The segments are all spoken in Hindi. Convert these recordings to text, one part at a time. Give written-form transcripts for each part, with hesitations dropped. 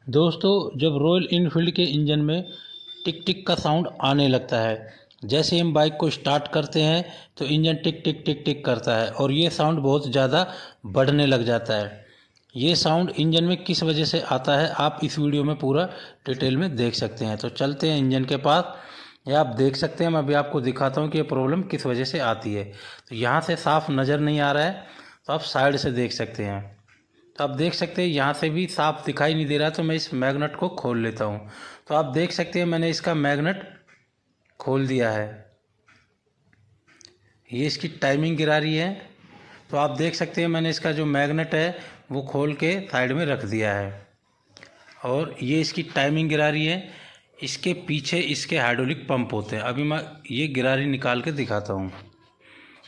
दोस्तों, जब रॉयल इनफील्ड के इंजन में टिक टिक का साउंड आने लगता है, जैसे हम बाइक को स्टार्ट करते हैं तो इंजन टिक टिक टिक टिक करता है और ये साउंड बहुत ज़्यादा बढ़ने लग जाता है। ये साउंड इंजन में किस वजह से आता है आप इस वीडियो में पूरा डिटेल में देख सकते हैं। तो चलते हैं इंजन के पास। ये आप देख सकते हैं, मैं अभी आपको दिखाता हूँ कि ये प्रॉब्लम किस वजह से आती है। तो यहाँ से साफ नज़र नहीं आ रहा है, तो आप साइड से देख सकते हैं। तो आप देख सकते हैं यहाँ से भी साफ दिखाई नहीं दे रहा, तो मैं इस मैग्नेट को खोल लेता हूँ। तो आप देख सकते हैं मैंने इसका मैग्नेट खोल दिया है। ये इसकी टाइमिंग गिरा रही है। तो आप देख सकते हैं मैंने इसका जो मैग्नेट है वो खोल के साइड में रख दिया है और ये इसकी टाइमिंग गिरा रही है। इसके पीछे इसके हाइड्रोलिक पंप होते हैं। अभी मैं ये गिरारी निकाल के दिखाता हूँ।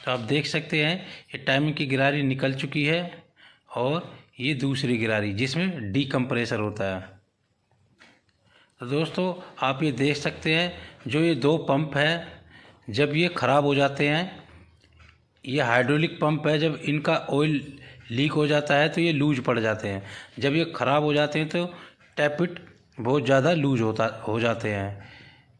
तो आप देख सकते हैं ये टाइमिंग की गिरारी निकल चुकी है और ये दूसरी गिरारी जिसमें डीकम्प्रेसर होता है। तो दोस्तों, आप ये देख सकते हैं जो ये दो पंप है, जब ये ख़राब हो जाते हैं, ये हाइड्रोलिक पंप है, जब इनका ऑयल लीक हो जाता है तो ये लूज पड़ जाते हैं। जब ये ख़राब हो जाते हैं तो टैपिट बहुत ज़्यादा लूज हो जाते हैं,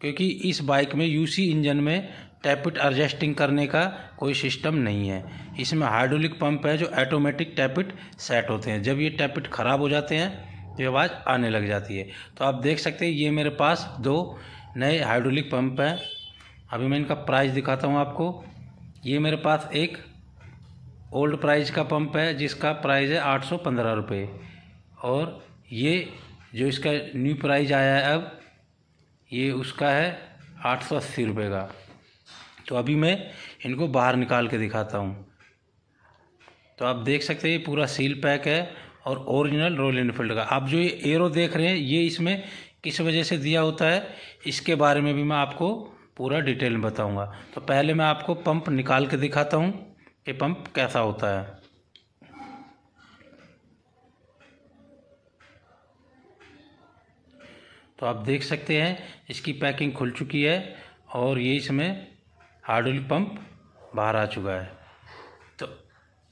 क्योंकि इस बाइक में यूसी इंजन में टैपिट एडजस्टिंग करने का कोई सिस्टम नहीं है। इसमें हाइड्रोलिक पंप है जो ऑटोमेटिक टैपिट सेट होते हैं। जब ये टैपिट ख़राब हो जाते हैं तो ये आवाज़ आने लग जाती है। तो आप देख सकते हैं ये मेरे पास दो नए हाइड्रोलिक पंप हैं। अभी मैं इनका प्राइस दिखाता हूँ आपको। ये मेरे पास एक ओल्ड प्राइस का पंप है जिसका प्राइस है 815 रुपये, और ये जो इसका न्यू प्राइस आया है अब, ये उसका है 880 रुपये का। तो अभी मैं इनको बाहर निकाल के दिखाता हूँ। तो आप देख सकते हैं ये पूरा सील पैक है और ओरिजिनल रॉयल एनफील्ड का। आप जो ये एरो देख रहे हैं ये इसमें किस वजह से दिया होता है, इसके बारे में भी मैं आपको पूरा डिटेल में बताऊंगा। तो पहले मैं आपको पंप निकाल के दिखाता हूँ कि पंप कैसा होता है। तो आप देख सकते हैं इसकी पैकिंग खुल चुकी है और ये इसमें हाइड्रोलिक पंप बाहर आ चुका है। तो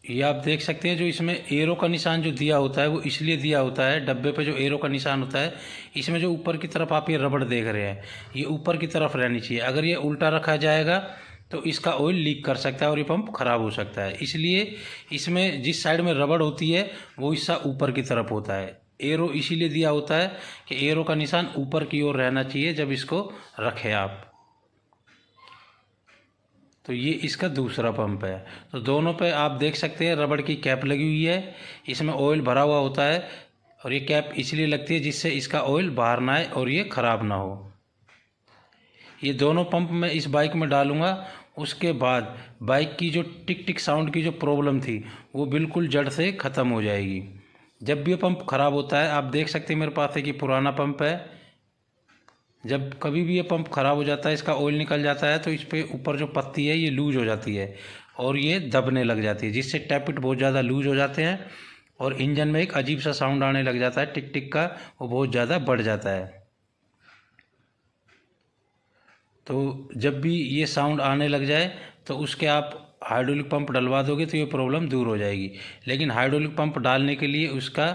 ये आप देख सकते हैं जो इसमें एरो का निशान जो दिया होता है वो इसलिए दिया होता है, डब्बे पे जो एरो का निशान होता है इसमें जो ऊपर की तरफ आप ये रबड़ देख रहे हैं ये ऊपर की तरफ रहनी चाहिए। अगर ये उल्टा रखा जाएगा तो इसका ऑयल लीक कर सकता है और ये पंप ख़राब हो सकता है। इसलिए इसमें जिस साइड में रबड़ होती है वो हिस्सा ऊपर की तरफ होता है। एरो इसीलिए दिया होता है कि एरो का निशान ऊपर की ओर रहना चाहिए जब इसको रखें आप। तो ये इसका दूसरा पंप है। तो दोनों पे आप देख सकते हैं रबड़ की कैप लगी हुई है, इसमें ऑयल भरा हुआ होता है और ये कैप इसलिए लगती है जिससे इसका ऑयल बाहर ना आए और ये ख़राब ना हो। ये दोनों पंप मैं इस बाइक में डालूँगा। उसके बाद बाइक की जो टिक टिक साउंड की जो प्रॉब्लम थी वो बिल्कुल जड़ से ख़त्म हो जाएगी। जब भी ये पंप ख़राब होता है, आप देख सकते हैं मेरे पास एक ये पुराना पंप है, जब कभी भी ये पंप ख़राब हो जाता है, इसका ऑयल निकल जाता है तो इस पर ऊपर जो पत्ती है ये लूज हो जाती है और ये दबने लग जाती है, जिससे टैपिट बहुत ज़्यादा लूज हो जाते हैं और इंजन में एक अजीब सा साउंड आने लग जाता है टिक टिक का, वो बहुत ज़्यादा बढ़ जाता है। तो जब भी ये साउंड आने लग जाए तो उसके आप हाइड्रोलिक पंप डलवा दोगे तो ये प्रॉब्लम दूर हो जाएगी। लेकिन हाइड्रोलिक पंप डालने के लिए उसका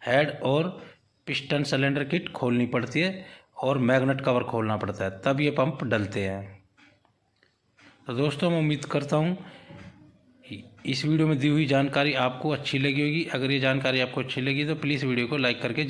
हेड और पिस्टन सिलेंडर किट खोलनी पड़ती है और मैग्नेट कवर खोलना पड़ता है, तब ये पंप डलते हैं। तो दोस्तों, मैं उम्मीद करता हूँ इस वीडियो में दी हुई जानकारी आपको अच्छी लगी होगी। अगर ये जानकारी आपको अच्छी लगी तो प्लीज़ वीडियो को लाइक करके